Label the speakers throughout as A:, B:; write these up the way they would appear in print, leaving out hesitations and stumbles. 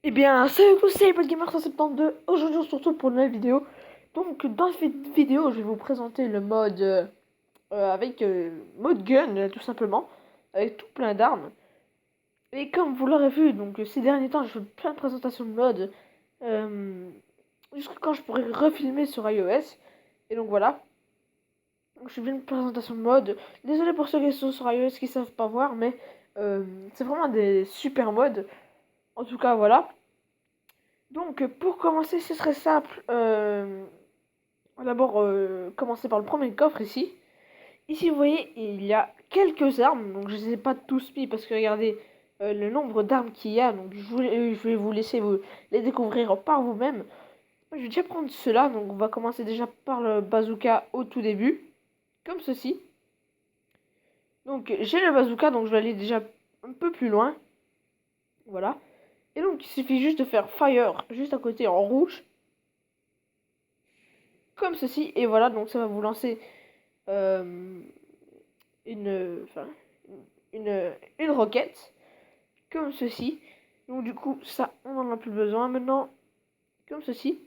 A: Eh bien, salut tous, c'est Gamer 172. Aujourd'hui, on se retrouve pour une nouvelle vidéo. Donc, dans cette vidéo, je vais vous présenter le mode avec mode gun, tout simplement, avec tout plein d'armes. Et comme vous l'aurez vu, donc ces derniers temps, je fais plein de présentations de mode, jusqu'à quand je pourrai refilmer sur iOS. Et donc voilà. Donc, je fais une présentation de mode. Désolé pour ceux qui sont sur iOS qui savent pas voir, mais c'est vraiment des super modes. En tout cas, voilà. Donc, pour commencer, ce serait simple. On va d'abord commencer par le premier coffre ici. Ici, vous voyez, il y a quelques armes. Donc, je ne les ai pas tous mis parce que regardez le nombre d'armes qu'il y a. Donc, je vais vous laisser les découvrir par vous-même. Je vais déjà prendre cela. Donc, on va commencer déjà par le bazooka au tout début. Comme ceci. Donc, j'ai le bazooka. Donc, je vais aller déjà un peu plus loin. Voilà. Et donc, il suffit juste de faire fire juste à côté en rouge. Comme ceci. Et voilà, donc ça va vous lancer euh, enfin, une roquette. Comme ceci. Donc du coup, ça, on n'en a plus besoin. Maintenant, comme ceci.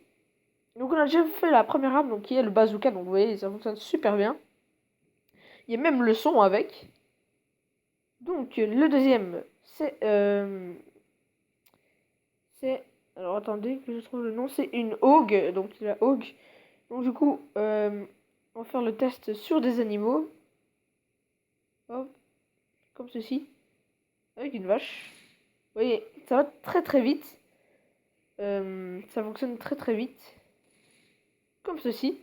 A: Donc on a déjà fait la première arme, donc qui est le bazooka. Donc vous voyez, ça fonctionne super bien. Il y a même le son avec. Donc le deuxième, c'est... Alors attendez que je trouve le nom. C'est une Hogue. Donc la Hogue. Donc du coup, on va faire le test sur des animaux. Hop, comme ceci. Avec une vache. Vous voyez, ça va très très vite. Ça fonctionne très très vite. Comme ceci.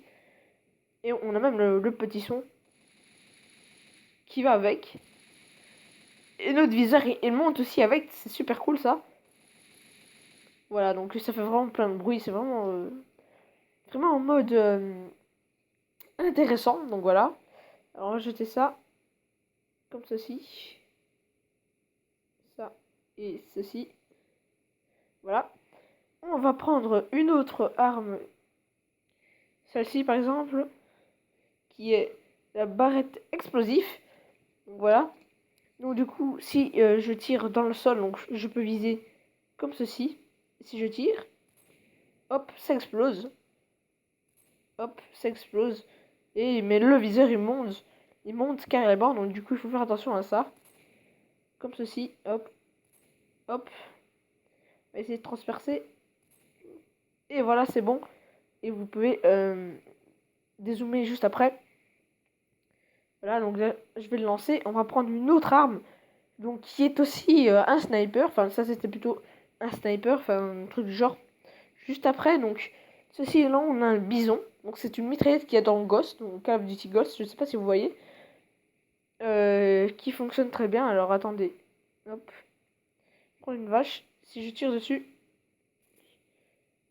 A: Et on a même le petit son qui va avec. Et notre viseur, il monte aussi avec. C'est super cool ça. Voilà, donc ça fait vraiment plein de bruit. C'est vraiment en mode intéressant. Donc voilà. Alors on va jeter ça. Comme ceci. Ça et ceci. Voilà. On va prendre une autre arme. Celle-ci par exemple. Qui est la barrette explosive. Donc voilà. Donc du coup, si je tire dans le sol, donc je peux viser comme ceci. Si je tire, hop, ça explose. Hop, ça explose. Mais le viseur, il monte carrément. Donc du coup, il faut faire attention à ça. Comme ceci, hop, hop. On va essayer de transpercer. Et voilà, c'est bon. Et vous pouvez dézoomer juste après. Voilà, donc là, je vais le lancer. On va prendre une autre arme. Donc qui est aussi un sniper. Enfin, ça c'était plutôt un sniper. Enfin, un truc du genre. Juste après, donc, ceci là, on a un bison. Donc, c'est une mitraillette qui est dans Ghost, donc Call of Duty Ghost, je sais pas si vous voyez. Qui fonctionne très bien. Alors, attendez. Hop. Prendre une vache. Si je tire dessus,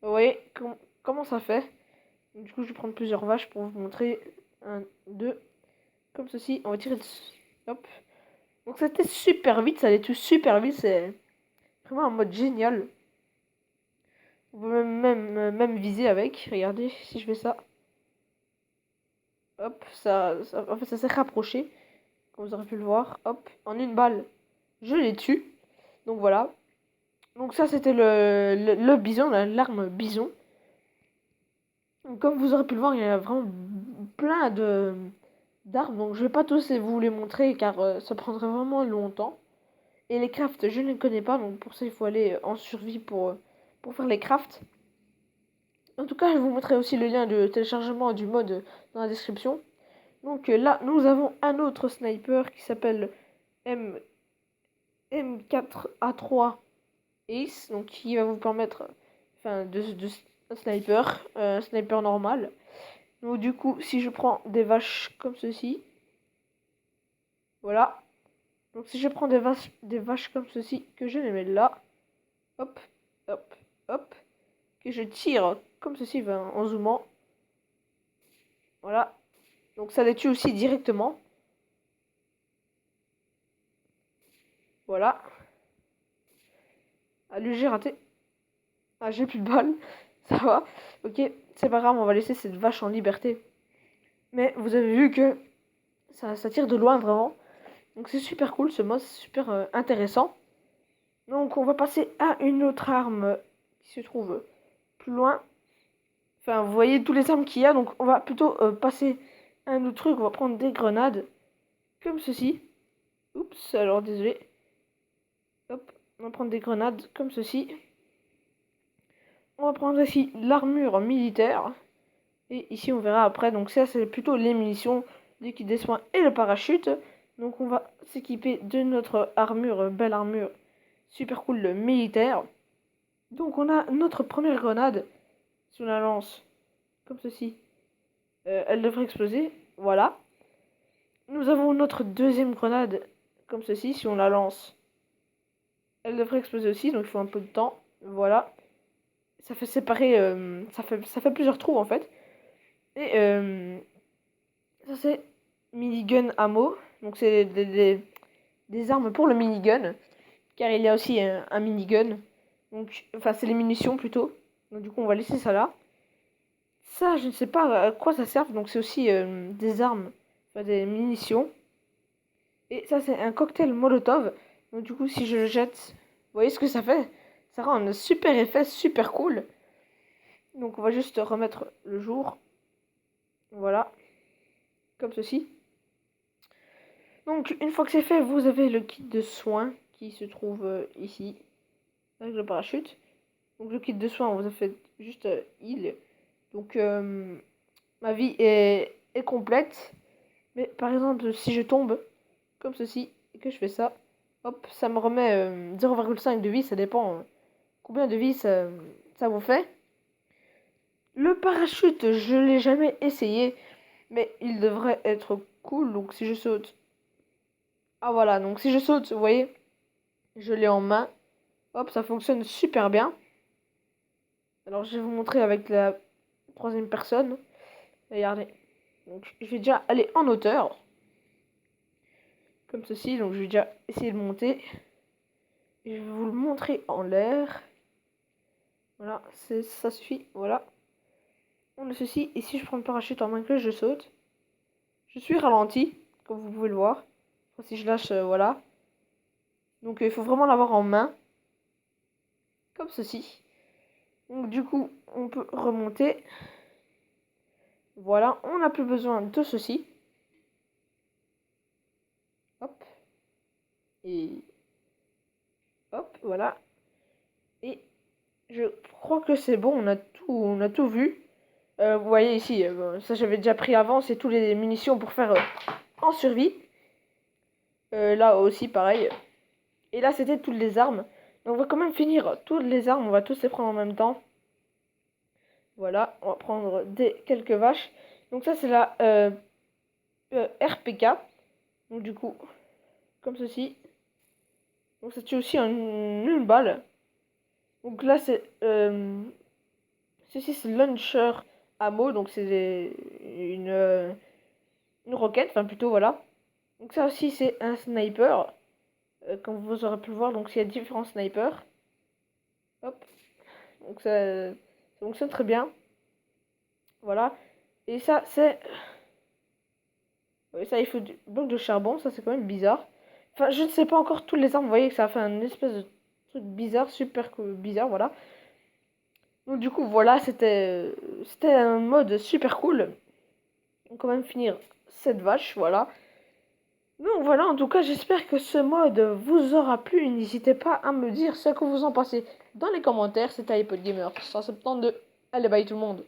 A: vous voyez comment ça fait. Du coup, je vais prendre plusieurs vaches pour vous montrer. Un, deux. Comme ceci. On va tirer dessus. Hop. Donc, c'était super vite. Ça allait tout super vite. C'est vraiment un mode génial. On peut même viser avec. Regardez si je fais ça. Hop, en fait, ça s'est rapproché, comme vous aurez pu le voir. Hop, en une balle, je les tue. Donc voilà. Donc ça, c'était le bison, l'arme bison. Donc, comme vous aurez pu le voir, il y a vraiment plein d'armes. Donc je vais pas tous vous les montrer, car ça prendrait vraiment longtemps. Et les crafts, je ne les connais pas. Donc pour ça, il faut aller en survie pour faire les crafts. En tout cas, je vous montrerai aussi le lien de téléchargement du mode dans la description. Donc là, nous avons un autre sniper qui s'appelle M4A3 Ace, donc qui va vous permettre, enfin, de un sniper normal. Donc du coup, si je prends des vaches comme ceci, voilà. Donc si je prends des vaches comme ceci, que je les mets là, hop, hop, hop, que je tire comme ceci, en zoomant, voilà. Donc ça les tue aussi directement. Voilà. Ah, lui, j'ai raté. Ah, j'ai plus de balles. Ça va. Ok, c'est pas grave, on va laisser cette vache en liberté. Mais vous avez vu que ça tire de loin, vraiment. Donc c'est super cool, ce mode, c'est super intéressant. Donc on va passer à une autre arme qui se trouve plus loin. Enfin, vous voyez tous les armes qu'il y a, donc on va plutôt passer à un autre truc. On va prendre des grenades, comme ceci. Oups, alors désolé. Hop, on va prendre des grenades, comme ceci. On va prendre ici l'armure militaire. Et ici, on verra après. Donc ça, c'est plutôt les munitions, les kits des soins et le parachute. Donc on va s'équiper de notre armure, belle armure, super cool, le militaire. Donc on a notre première grenade. Si on la lance, comme ceci, elle devrait exploser. Voilà. Nous avons notre deuxième grenade, comme ceci. Si on la lance, elle devrait exploser aussi. Donc il faut un peu de temps. Voilà. Ça fait séparer, ça fait plusieurs trous en fait. Et ça c'est minigun ammo. Donc c'est des armes pour le minigun. Car il y a aussi un minigun. Donc, enfin c'est les munitions plutôt. Donc du coup on va laisser ça là. Ça je ne sais pas à quoi ça sert. Donc c'est aussi des armes, enfin des munitions. Et ça c'est un cocktail molotov. Donc du coup si je le jette, vous voyez ce que ça fait? Ça rend un super effet, super cool. Donc on va juste remettre le jour. Voilà. Comme ceci. Donc une fois que c'est fait, vous avez le kit de soins qui se trouve ici. Avec le parachute. Donc le kit de soins, on vous a fait juste heal. Donc ma vie est complète. Mais par exemple, si je tombe comme ceci et que je fais ça, hop, ça me remet 0,5 de vie. Ça dépend combien de vie ça vous fait. Le parachute, je l'ai jamais essayé. Mais il devrait être cool. Donc si je saute. Ah voilà, donc si je saute, vous voyez, je l'ai en main. Hop, ça fonctionne super bien. Alors je vais vous montrer avec la troisième personne. Regardez. Donc je vais déjà aller en hauteur. Comme ceci. Donc je vais déjà essayer de monter. Et je vais vous le montrer en l'air. Voilà, ça suffit. Voilà. On a ceci. Et si je prends le parachute en main que je saute, je suis ralenti, comme vous pouvez le voir. Enfin, si je lâche, voilà. Donc il faut vraiment l'avoir en main. Comme ceci. Donc du coup, on peut remonter. Voilà, on n'a plus besoin de ceci. Hop. Et hop, voilà. Et je crois que c'est bon, on a tout vu. Vous voyez ici, ça j'avais déjà pris avant, c'est tous les munitions pour faire en survie. Là aussi, pareil. Et là, c'était toutes les armes. Donc on va quand même finir toutes les armes, on va tous les prendre en même temps. Voilà, on va prendre quelques vaches. Donc ça, c'est la RPK. Donc du coup, comme ceci. Donc ça tue aussi en une balle. Donc là, ceci, c'est launcher ammo. Donc c'est une roquette, enfin plutôt, voilà. Donc ça aussi, c'est un sniper. Comme vous aurez pu le voir, donc il y a différents snipers. Hop. Donc ça fonctionne très bien. Voilà. Et ça, c'est... Oui, ça, il faut du bloc de charbon. Ça, c'est quand même bizarre. Enfin, je ne sais pas encore toutes les armes. Vous voyez que ça a fait un espèce de truc bizarre, super bizarre, voilà. Donc du coup, voilà, c'était un mode super cool. On va quand même finir cette vache, voilà. Donc voilà, en tout cas, j'espère que ce mode vous aura plu. N'hésitez pas à me dire ce que vous en pensez dans les commentaires. C'était iPod Gamer 172. Allez, bye tout le monde.